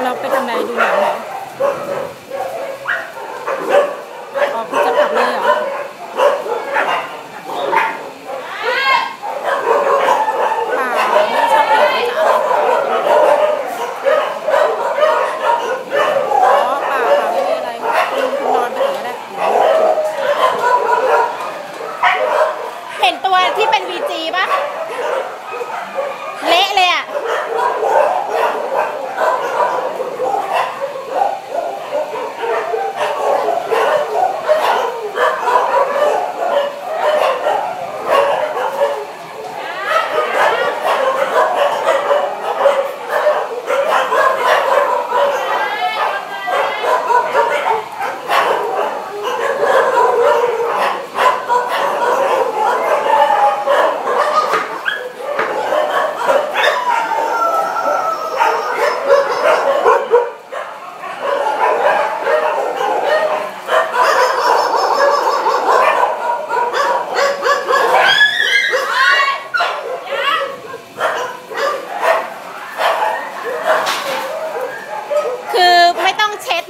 เราไปทำอะไรดูหนังเหรออ๋อคุณจะกลับเลยเหรอป่าไม่ชอบเกี่ยวกับจะอะไรอ๋อป่าไม่มีอะไรคุณนอนไปก่อนก็ได้เห็นตัวที่เป็น VG ป่ะเละเลยอ่ะ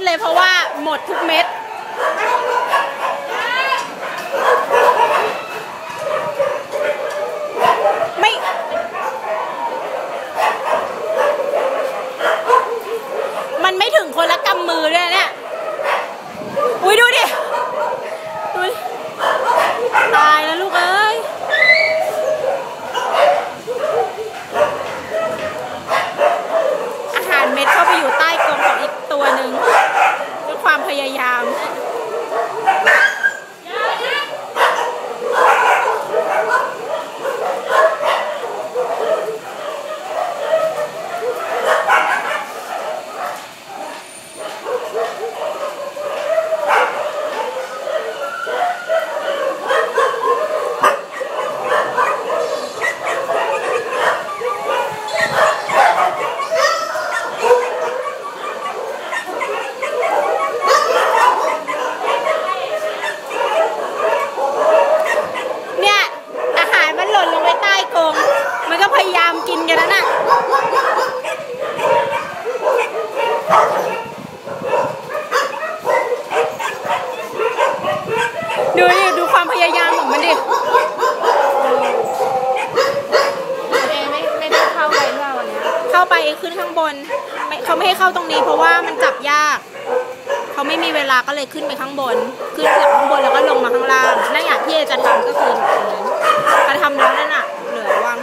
เลยเพราะว่าหมดทุกเม็ดมันไม่ถึงคนละกำมือด้วยเนี่ยอุ้ยดูดิดูตายแล้วลูกเอ้ยอาหารเม็ดเข้าไปอยู่ใต้กรงของอีกตัวหนึ่งด้วยความพยายามมันก็พยายามกินกันแล้วน่ะดูดิดูความพยายามของมันดิไม่ได้เข้าไปหรือเปล่าวันนี้เข้าไปขึ้นข้างบนเขาไม่ให้เข้าตรงนี้เพราะว่ามันจับยากเขาไม่มีเวลาก็เลยขึ้นไปข้างบนขึ้นจากข้างบนแล้วก็ลงมาข้างล่างนั่นอย่างที่จะทำก็คือการทำแล้วนั่นน่ะเหลือวาง